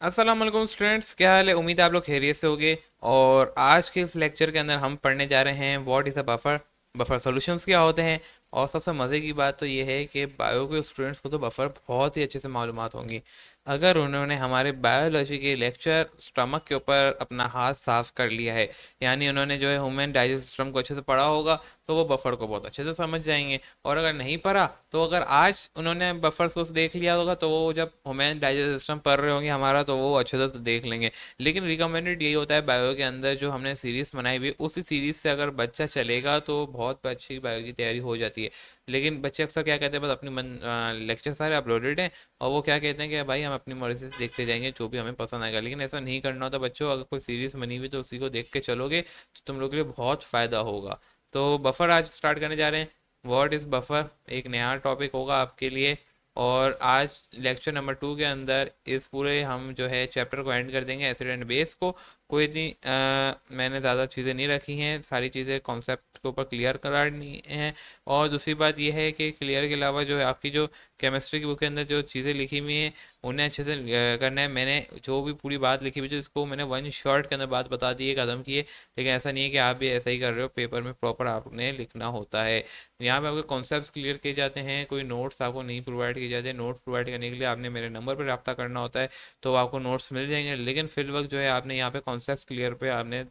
अस्सलाम वालेकुम स्टूडेंट्स, क्या हाल है। उम्मीद है आप लोग खैरियत से होगे। और आज के इस लेक्चर के अंदर हम पढ़ने जा रहे हैं what is a buffer, buffer solutions क्या होते हैं। और सबसे मज़े की बात तो ये है कि बायो के स्टूडेंट्स को तो बफर बहुत ही अच्छे से मालूमात होंगी अगर उन्होंने हमारे बायोलॉजी के लेक्चर स्टमक के ऊपर अपना हाथ साफ कर लिया है। यानी उन्होंने जो है ह्यूमन डाइजेस्ट सिस्टम को अच्छे से पढ़ा होगा, तो वो बफर को बहुत अच्छे से समझ जाएंगे। और अगर नहीं पढ़ा तो अगर आज उन्होंने बफर्स को देख लिया होगा, तो वो जब ह्यूमन डाइजेस्ट सिस्टम पढ़ रहे होंगे हमारा, तो वो अच्छे से तो देख लेंगे। लेकिन रिकमेंडेड यही होता है बायो के अंदर, जो हमने सीरीज़ बनाई हुई उसी सीरीज़ से अगर बच्चा चलेगा तो बहुत अच्छी बायो की तैयारी हो जाती है। लेकिन बच्चे अक्सर क्या कहते हैं, बस अपनी मन लेक्चर सारे अपलोडेड हैं और वो क्या कहते हैं कि भाई हम अपनी मर्जी से देखते जाएंगे जो भी हमें पसंद आएगा। लेकिन ऐसा नहीं करना होता बच्चों। अगर कोई सीरीज बनी हुई तो उसी को देख के चलोगे तो तुम लोग के लिए बहुत फ़ायदा होगा। तो बफर आज स्टार्ट करने जा रहे हैं। व्हाट इज़ बफर एक नया टॉपिक होगा आपके लिए। और आज लेक्चर नंबर 2 के अंदर इस पूरे हम जो है चैप्टर को एंड कर देंगे एसिड एंड बेस को। कोई इतनी मैंने ज़्यादा चीज़ें नहीं रखी हैं, सारी चीज़ें कॉन्सेप्ट के ऊपर क्लियर करानी हैं। और दूसरी बात यह है कि क्लियर के अलावा जो है आपकी जो केमिस्ट्री की बुक के अंदर जो चीज़ें लिखी हुई हैं उन्हें अच्छे से करना है। मैंने जो भी पूरी बात लिखी हुई है इसको मैंने वन शॉट के अंदर बात बता दी है, कदम की है। लेकिन ऐसा नहीं है कि आप भी ऐसा ही कर रहे हो, पेपर में प्रॉपर आपने लिखना होता है। यहाँ पे आपके कॉन्सेप्ट्स क्लियर किए जाते हैं, कोई नोट्स आपको नहीं प्रोवाइड किए जाते। नोट्स प्रोवाइड करने के लिए आपने मेरे नंबर पर रब्ता करना होता है, तो आपको नोट्स मिल जाएंगे। लेकिन फिल वक्त जो है आपने यहाँ पे कॉन्सेप्ट्स क्लियर पे आपने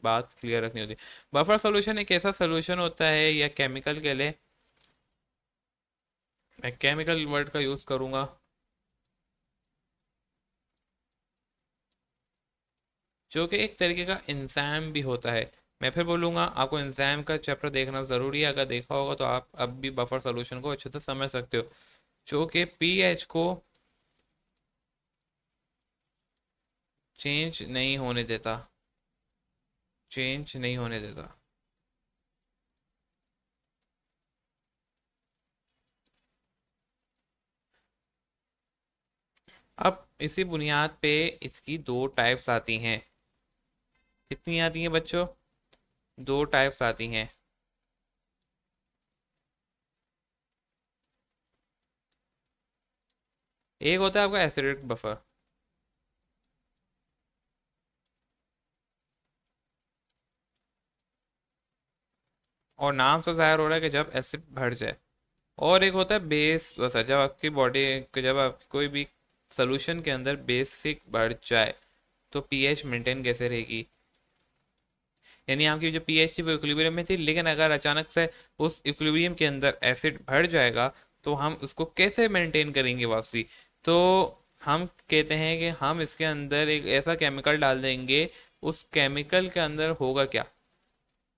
बात क्लियर रखनी होती है। बफर सोल्यूशन एक ऐसा सोल्यूशन होता है या केमिकल के लिए, मैं केमिकल वर्ड का यूज़ करूँगा, जो कि एक तरीके का इंजाम भी होता है। मैं फिर बोलूँगा आपको इंजाम का चैप्टर देखना ज़रूरी है। अगर देखा होगा तो आप अब भी बफर सोल्यूशन को अच्छे से समझ सकते हो, जो कि पीएच को चेंज नहीं होने देता, चेंज नहीं होने देता। अब इसी बुनियाद पे इसकी दो टाइप्स आती हैं। कितनी आती हैं बच्चों? दो टाइप्स आती हैं। एक होता है आपका एसिडिक बफर, और नाम से जाहिर हो रहा है कि जब एसिड बढ़ जाए। और एक होता है बेस बफर, जब आपकी बॉडी, जब आप कोई भी सोल्यूशन के अंदर बेसिक बढ़ जाए तो पीएच मेंटेन कैसे रहेगी। यानी आपकी जो पीएच थी वो इक्विलिब्रियम में थी, लेकिन अगर अचानक से उस इक्विलिब्रियम के अंदर एसिड बढ़ जाएगा तो हम उसको कैसे मेंटेन करेंगे वापसी। तो हम कहते हैं कि हम इसके अंदर एक ऐसा केमिकल डाल देंगे। उस केमिकल के अंदर होगा क्या,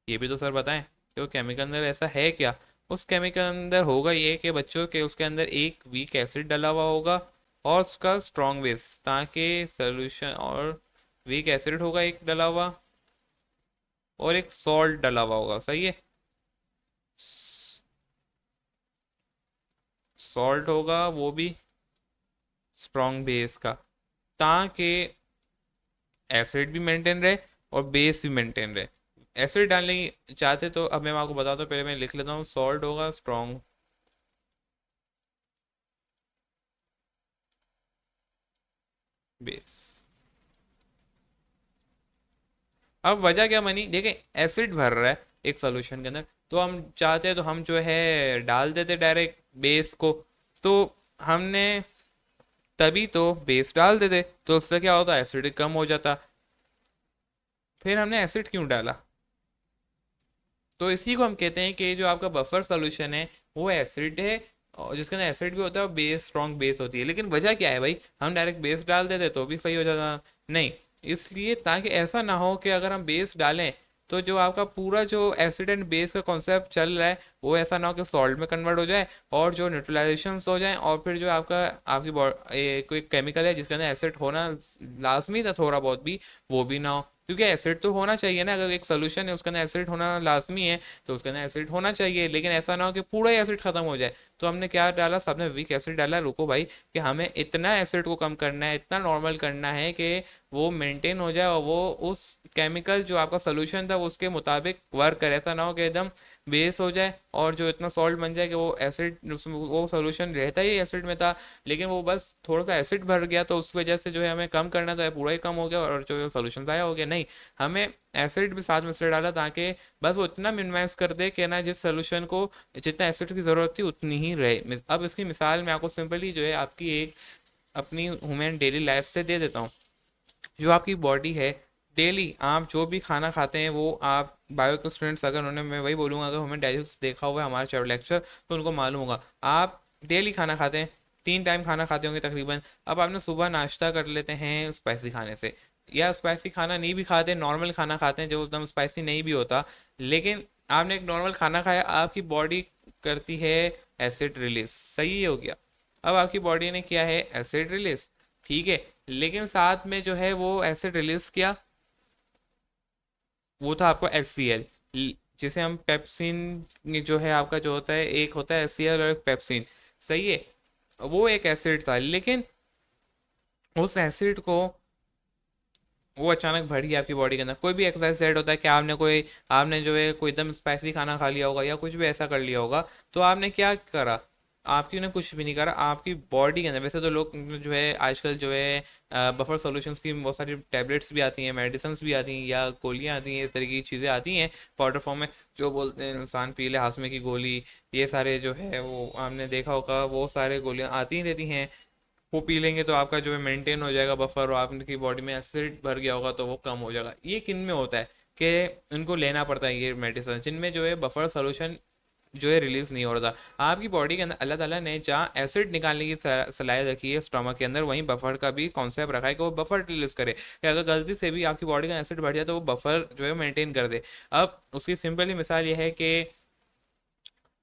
ये भी तो सर बताएं कि वो केमिकल अंदर ऐसा है क्या। उस केमिकल अंदर होगा ये कि बच्चों के उसके अंदर एक वीक एसिड डला हुआ होगा और उसका स्ट्रॉन्ग बेस, ताकि सोल्यूशन, और वीक एसिड होगा एक डला हुआ और एक सॉल्ट डला हुआ होगा, सही है। सॉल्ट होगा वो भी स्ट्रॉन्ग बेस का, ताकि एसिड भी मेंटेन रहे और बेस भी मेंटेन रहे। एसिड डालने की चाहते तो अब मैं आपको बताता हूँ, पहले मैं लिख लेता हूँ। सॉल्ट होगा स्ट्रॉन्ग बेस। अब वजह क्या बनी, देखें एसिड भर रहा है एक सोल्यूशन के अंदर, तो हम चाहते हैं तो हम जो है डाल देते डायरेक्ट बेस को। तो हमने तभी तो बेस डाल देते तो उससे क्या होता, एसिड कम हो जाता। फिर हमने एसिड क्यों डाला? तो इसी को हम कहते हैं कि जो आपका बफर सॉल्यूशन है वो एसिड है, और जिसके अंदर एसिड भी होता है और बेस स्ट्रॉन्ग बेस होती है। लेकिन वजह क्या है भाई, हम डायरेक्ट बेस डाल देते तो भी सही हो जाता। नहीं, इसलिए ताकि ऐसा ना हो कि अगर हम बेस डालें तो जो आपका पूरा जो एसिड एंड बेस का कॉन्सेप्ट चल रहा है वो ऐसा ना हो कि सॉल्ट में कन्वर्ट हो जाए और जो न्यूट्रलाइजेशन हो जाए, और फिर जो आपका आपकी कोई केमिकल है जिसके अंदर एसिड होना लाजमी था थोड़ा बहुत भी, वो भी ना हो। क्योंकि एसिड तो होना चाहिए ना, अगर एक सोल्यूशन है उसके अंदर एसिड होना लाजमी है तो उसके अंदर एसिड होना चाहिए। लेकिन ऐसा ना हो कि पूरा ही एसिड खत्म हो जाए। तो हमने क्या डाला, सबने वीक एसिड डाला। रुको भाई, कि हमें इतना एसिड को कम करना है, इतना नॉर्मल करना है कि वो मेंटेन हो जाए और वो उस केमिकल जो आपका सोल्यूशन था उसके मुताबिक वर्क करे। ऐसा ना हो कि एकदम बेस हो जाए और जो इतना सॉल्ट बन जाए कि वो एसिड, उसमें वो सोल्यूशन रहता ही एसिड में था, लेकिन वो बस थोड़ा सा एसिड भर गया, तो उस वजह से जो है हमें कम करना तो है, पूरा ही कम हो गया और जो सोल्यूशन आया हो गया। नहीं, हमें एसिड भी साथ में इसलिए डाला ताकि बस वो इतना मिनिमाइज कर दे कि ना जिस सोल्यूशन को जितना एसिड की ज़रूरत थी उतनी ही रहे। अब इसकी मिसाल मैं आपको सिंपली जो है आपकी एक अपनी ह्यूमन डेली लाइफ से दे देता हूँ। जो आपकी बॉडी है, डेली आप जो भी खाना खाते हैं वो आप बायो के स्टूडेंट्स, अगर उन्होंने, मैं वही बोलूँगा, अगर हमें डाइजेस्ट देखा हुआ है हमारा चाहे लेक्चर, तो उनको मालूम होगा। आप डेली खाना खाते हैं, 3 टाइम खाना खाते होंगे तकरीबन। अब आपने सुबह नाश्ता कर लेते हैं स्पाइसी खाने से, या स्पाइसी खाना नहीं भी खाते, नॉर्मल खाना खाते हैं जो एकदम स्पाइसी नहीं भी होता, लेकिन आपने एक नॉर्मल खाना खाया, आपकी बॉडी करती है एसिड रिलीज, सही हो गया। अब आपकी बॉडी ने किया है एसिड रिलीज, ठीक है, लेकिन साथ में जो है वो एसिड रिलीज किया, वो था आपको HCl, जिसे हम पेप्सिन जो है आपका जो होता है, एक होता है HCl और एक पेप्सिन, सही है। वो एक एसिड था, लेकिन उस एसिड को वो अचानक बढ़ गया आपकी बॉडी के अंदर। कोई भी एक्सरसाइज सेट होता है कि आपने जो है कोई एकदम स्पाइसी खाना खा लिया होगा या कुछ भी ऐसा कर लिया होगा, तो आपने क्या करा, आपकी ने कुछ भी नहीं करा, आपकी बॉडी के अंदर, वैसे तो लोग जो है आजकल जो है बफर सॉल्यूशंस की बहुत सारी टैबलेट्स भी आती हैं, मेडिसिन भी आती हैं, या गोलियां आती हैं, इस तरह की चीज़ें आती हैं पाउडर फॉर्म में, जो बोलते हैं इंसान पी ले हाशमे की गोली, ये सारे जो है वो आपने देखा होगा, वो सारे गोलियां आती ही रहती हैं। वो पी लेंगे तो आपका जो है मेंटेन हो जाएगा बफर, और आपकी बॉडी में एसिड भर गया होगा तो वो कम हो जाएगा। ये किन में होता है कि उनको लेना पड़ता है ये मेडिसिन, जिनमें जो है बफर सोल्यूशन जो है रिलीज नहीं हो रहा था। आपकी बॉडी के अंदर अल्लाह ताला ने जहाँ एसिड निकालने की सलाहियत रखी है स्टमक के अंदर, वहीं बफर का भी कॉन्सेप्ट रखा है कि वो बफर रिलीज करे, कि अगर गलती से भी आपकी बॉडी का एसिड बढ़ जाए तो वो बफर जो है मेंटेन कर दे। अब उसकी सिंपली मिसाल ये है कि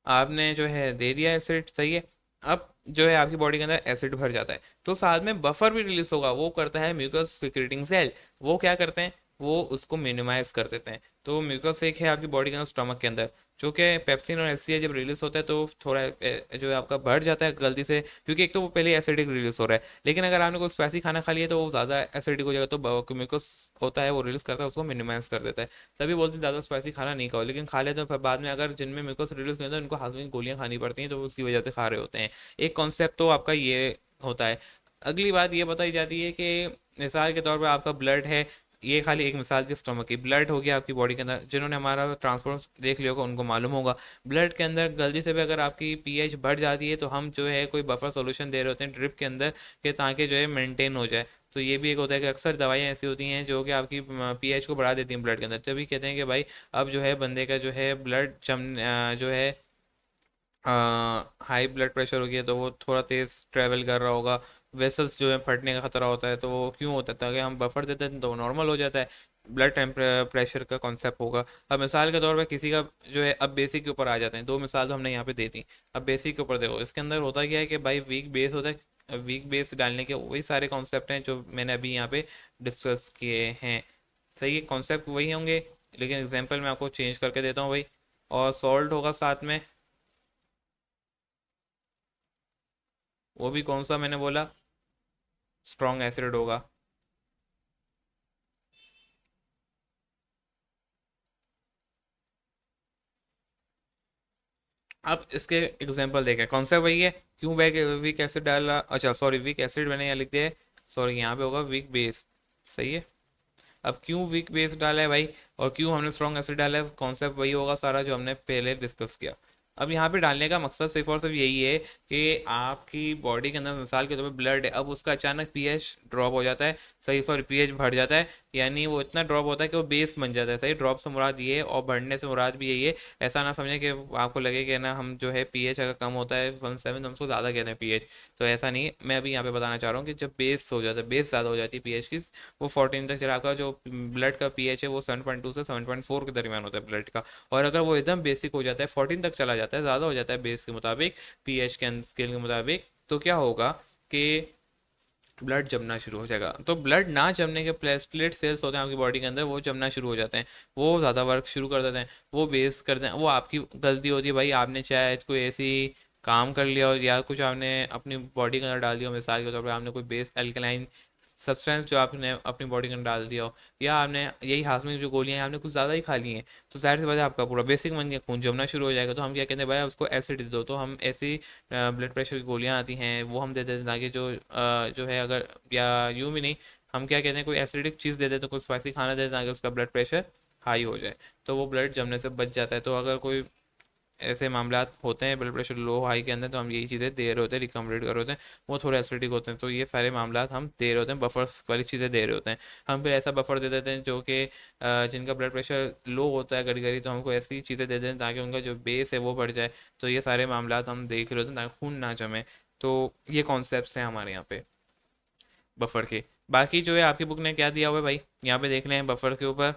आपने जो है दे दिया एसिड, सही है। अब जो है आपकी बॉडी के अंदर एसिड भर जाता है, तो साथ में बफर भी रिलीज होगा, वो करता है म्यूकस सिक्रेटिंग सेल। वो क्या करते हैं, वो उसको मिनिमाइज कर देते हैं। तो म्यूकस एक है आपकी बॉडी के अंदर स्टमक के अंदर, जो कि पेप्सिन और HCl जब रिलीज होता है तो थोड़ा जो है आपका बढ़ जाता है गलती से, क्योंकि एक तो वो पहले एसिडिक रिलीज हो रहा है, लेकिन अगर आपने कोई स्पाइसी खाना खा लिया तो वो ज़्यादा एसिडिक हो जाएगा, तो म्यूकस होता है वो रिलीज करता है, उसको मिनिमाइज कर देता है। तभी बोलते हैं ज़्यादा स्पाइसी खाना नहीं खाओ, लेकिन खा लेते हैं फिर बाद में, अगर जिनमें म्यूकस रिलीज नहीं होता उनको हाथ में गोलियां खानी पड़ती हैं, तो उसकी वजह से खा रहे होते हैं। एक कॉन्सेप्ट तो आपका ये होता है। अगली बात ये बताई जाती है कि मिसाल के तौर पर आपका ब्लड है, ये खाली एक मिसाल थी स्टमक की, ब्लड हो गया आपकी बॉडी के अंदर, जिन्होंने हमारा ट्रांसपोर्ट देख लिया होगा उनको मालूम होगा। ब्लड के अंदर गलती से भी अगर आपकी पीएच बढ़ जाती है तो हम जो है कोई बफर सॉल्यूशन दे रहे होते हैं ड्रिप के अंदर, कि ताकि जो है मेंटेन हो जाए। तो ये भी एक होता है कि अक्सर दवाइयाँ ऐसी होती हैं जो कि आपकी पीएच को बढ़ा देती हैं ब्लड के अंदर, तभी कहते हैं कि भाई अब जो है बंदे का जो है ब्लड जो है हाई ब्लड प्रेशर हो गया तो वो थोड़ा तेज़ ट्रैवल कर रहा होगा, वेसल्स जो है फटने का खतरा होता है, तो वो क्यों होता है, ताकि हम बफर देते हैं तो वो नॉर्मल हो जाता है। ब्लड प्रेशर का कॉन्सेप्ट होगा। अब मिसाल के तौर पे किसी का जो है, अब बेसिक के ऊपर आ जाते हैं, दो मिसाल तो हमने यहाँ पे दे दी। अब बेसिक के ऊपर देखो, इसके अंदर होता क्या है कि भाई वीक बेस होता है, वीक बेस डालने के वही सारे कॉन्सेप्ट हैं जो मैंने अभी यहाँ पे डिस्कस किए हैं, सही है, कॉन्सेप्ट वही होंगे, लेकिन एग्जाम्पल मैं आपको चेंज करके देता हूँ भाई। और सॉल्ट होगा साथ में, वो भी कौन सा मैंने बोला, स्ट्रॉन्ग एसिड होगा। अब इसके एग्जांपल देखें, कॉन्सेप्ट वही है। क्यों वीक वीक एसिड डाला, अच्छा सॉरी वीक एसिड मैंने यहाँ लिख दिया है, सॉरी यहाँ पे होगा वीक बेस, सही है। अब क्यों वीक बेस डाला है भाई, और क्यों हमने स्ट्रॉन्ग एसिड डाला है, कॉन्सेप्ट वही होगा सारा जो हमने पहले डिस्कस किया। अब यहाँ पे डालने का मकसद सिर्फ और सिर्फ यही है कि आपकी बॉडी के अंदर मिसाल के तौर पे ब्लड है, अब उसका अचानक पीएच ड्रॉप हो जाता है, सही सॉरी पीएच बढ़ जाता है, यानी वो इतना ड्रॉप होता है कि वो बेस बन जाता है, सही। ड्रॉप से मुराद ये है और बढ़ने से मुराद भी यही है। ऐसा ना समझे कि आपको लगे कि ना हम जो है पीएच अगर कम होता है 1.7 तो हम उसको ज़्यादा कहते हैं पीएच, तो ऐसा नहीं है। मैं अभी यहाँ पे बताना चाह रहा हूँ कि जब बेस हो जाता है, बेस ज़्यादा हो जाती है पीएच की, वो 14 तक चला, आपका जो ब्लड का पीएच है वो 7.2 से 7.4 के दरमियान होता है ब्लड का। और अगर वो एकदम बेसिक हो जाता है, 14 तक चला जाता है, ज़्यादा हो जाता है बेस के मुताबिक, पीएच के स्केल के मुताबिक, तो क्या होगा कि ब्लड जमना शुरू हो जाएगा। तो ब्लड ना जमने के प्लेटलेट सेल्स होते हैं आपकी बॉडी के अंदर, वो जमना शुरू हो जाते हैं, वो ज़्यादा वर्क शुरू कर देते हैं, वो बेस करते हैं। वो आपकी गलती होती है भाई, आपने चाहे कोई ऐसी काम कर लिया हो या कुछ आपने अपनी बॉडी के अंदर डाल दिया, मिसाल के तौर पर आपने कोई बेस एल्कलाइन सब्सटेंस जो आपने अपनी बॉडी के अंदर डाल दिया हो, या आपने यही हाजमे की जो गोलियां हैं आपने कुछ ज़्यादा ही खा ली हैं, तो जाहिर सी बात है आपका पूरा बेसिक मन गया, खून जमना शुरू हो जाएगा। तो हम क्या कहते हैं भाई उसको एसिड दे दो, तो हम ऐसी ब्लड प्रेशर की गोलियां आती हैं वो हम दे देते हैं, ताकि जो है अगर, या यूँ भी नहीं, हम क्या कहते हैं कोई एसिडिक चीज़ दे देते हैं, कोई स्पाइसी खाना दे देते हैं ताकि उसका ब्लड प्रेशर हाई हो जाए, तो वो ब्लड जमने से बच जाता है। तो अगर कोई ऐसे मामला होते हैं ब्लड प्रेशर लो हाई के अंदर, तो हम यही चीज़ें दे रहे होते हैं, रिकमेंडेड कर रहे होते हैं, वो थोड़े एसिडिक होते हैं, तो ये सारे मामला हम दे रहे होते हैं, बफर्स वाली चीज़ें दे रहे होते हैं। हम फिर ऐसा बफर दे देते हैं जो कि जिनका ब्लड प्रेशर लो होता है कभी कभी, तो हमको ऐसी चीज़ें दे देते हैं ताकि उनका जो बेस है वो बढ़ जाए। तो ये सारे मामला हम देख रहे होते हैं ताकि खून ना जमे। तो ये कॉन्सेप्ट हैं हमारे यहाँ पे बफर के। बाकी जो है आपकी बुक ने क्या दिया हुआ है भाई, यहाँ पे देख लें बफर के ऊपर,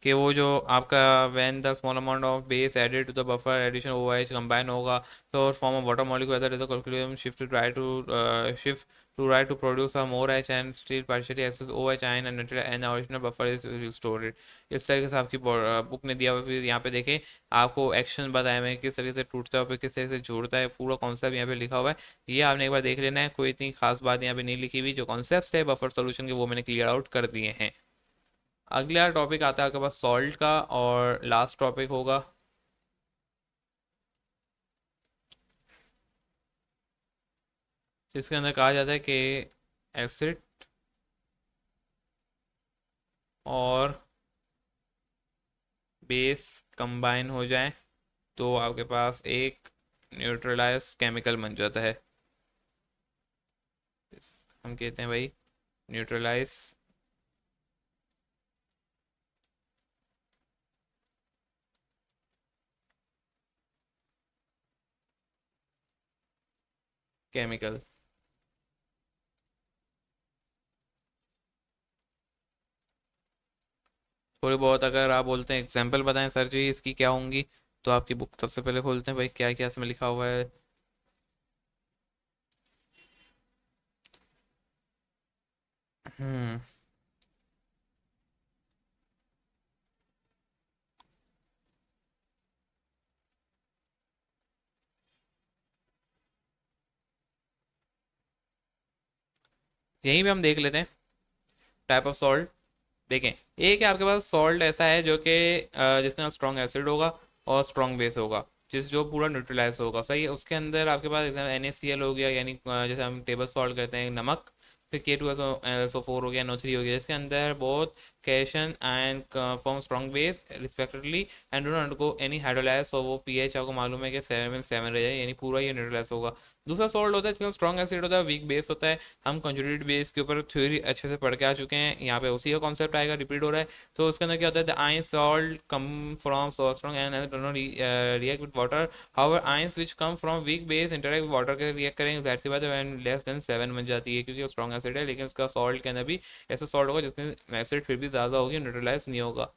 कि वो जो आपका when the small amount of base added to the buffer addition O H combine होगा तो form of water molecule whether is a calculation shift to right to produce a more H and still partially excess O H ion and an original buffer is stored. इस तरीके से आपकी book ने दिया हुआ है। फिर यहाँ पे देखें आपको एक्शन बताए हुए हैं किस तरीके से टूटता है और फिर किस तरीके से जुड़ता है, पूरा कॉन्सेप्ट यहाँ पे लिखा हुआ है। ये आपने एक बार देख लेना है, कोई इतनी खास बात यहाँ पे नहीं लिखी हुई, जो कॉन्सेप्ट है बफर सोल्यूशन के वो मैंने क्लियर आउट कर दिए हैं। अगला टॉपिक आता है आपके पास सॉल्ट का, और लास्ट टॉपिक होगा जिसके अंदर कहा जाता है कि एसिड और बेस कंबाइन हो जाए तो आपके पास एक न्यूट्रलाइज केमिकल बन जाता है। हम कहते हैं भाई न्यूट्रलाइज केमिकल। थोड़ी बहुत अगर आप बोलते हैं एग्जांपल बताएं सर जी इसकी क्या होंगी, तो आपकी बुक सबसे पहले खोलते हैं भाई, क्या क्या इसमें लिखा हुआ है। हम्म। यहीं पे हम देख लेते हैं टाइप ऑफ सॉल्ट। देखें, एक है आपके पास सॉल्ट ऐसा है जो कि जिसके अंदर स्ट्रॉन्ग एसिड होगा और स्ट्रॉन्ग बेस होगा, जिस जो पूरा न्यूट्रलाइज होगा, सही है। उसके अंदर आपके पास NaCl हो गया, यानी जैसे हम टेबल सॉल्ट करते हैं नमक। फिर K2SO4 हो गया, NO3 हो गया, जिसके अंदर both cation and form strong base respectively and do not undergo any hydrolyse, और वो पीएच आपको मालूम है कि 7 रह जाए, यानी पूरा ये न्यूट्रलाइज होगा। दूसरा सॉल्ट होता है जिसका स्ट्रॉन्ग एसिड होता है, वीक बेस होता है। हम कंजुगेटेड बेस के ऊपर थ्योरी अच्छे से पढ़ के आ चुके हैं, यहाँ पे उसी का कॉन्सेप्ट आएगा, रिपीट हो रहा है। तो उसके अंदर क्या होता है, the ion salt come from so strong and do not react with water, however ions which come from weak base interact with water के रिएक्ट करेंगे, जाहिर सी बात है व्हेन लेस देन 7 बन जाती है, क्योंकि वो स्ट्रॉन्ग एसिड है। लेकिन उसका सॉल्ट के अंदर भी ऐसा सॉल्ट होगा जिसमें एसिड फिर भी ज़्यादा होगी, न्यूट्रलाइज नहीं होगा।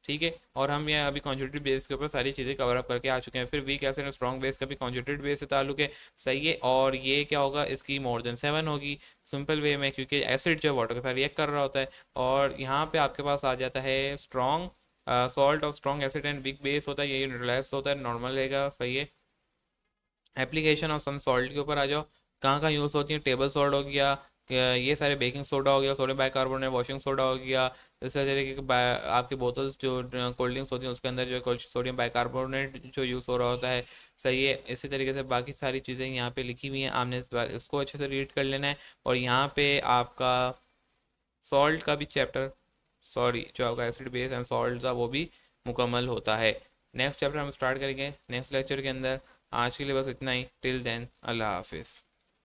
ठीक है, और हम यहाँ अभी कॉन्जुगेटेड बेस के ऊपर सारी चीज़ें कवर अप करके आ चुके हैं। फिर वीक एसिड और स्ट्रॉन्ग बेस का भी कॉन्जुगेटेड बेस से ताल्लुक है, सही है। और ये क्या होगा, इसकी मोर देन 7 होगी सिंपल वे में, क्योंकि एसिड जो है वाटर के साथ रिएक्ट कर रहा होता है। और यहाँ पे आपके पास आ जाता है strong salt of strong acid and weak base होता है, ये न्यूट्रलाइज होता है, नॉर्मल रहेगा, सही है। एप्लीकेशन और सम सॉल्ट के ऊपर आ जाओ, कहाँ कहाँ यूज़ होती है, टेबल सॉल्ट हो गया, ये सारे बेकिंग सोडा हो गया, सोडियम बाइकार्बोनेट, वॉशिंग सोडा हो गया, इस तरीके के आपकी बोतल्स जो कोल्ड ड्रिंक्स होती हैं उसके अंदर जो सोडियम बाइकार्बोनेट जो यूज़ हो रहा होता है, सही है। इसी तरीके से बाकी सारी चीज़ें यहाँ पे लिखी हुई हैं, आपने इस बार इसको अच्छे से रीड कर लेना है। और यहाँ पे आपका सॉल्ट का भी चैप्टर, सॉरी जो आपका एसिड बेस एंड सॉल्ट था वो भी मुकम्मल होता है। नेक्स्ट चैप्टर हम स्टार्ट करेंगे नेक्स्ट लेक्चर के अंदर। आज के लिए बस इतना ही, टिल देन अल्लाह हाफिज़।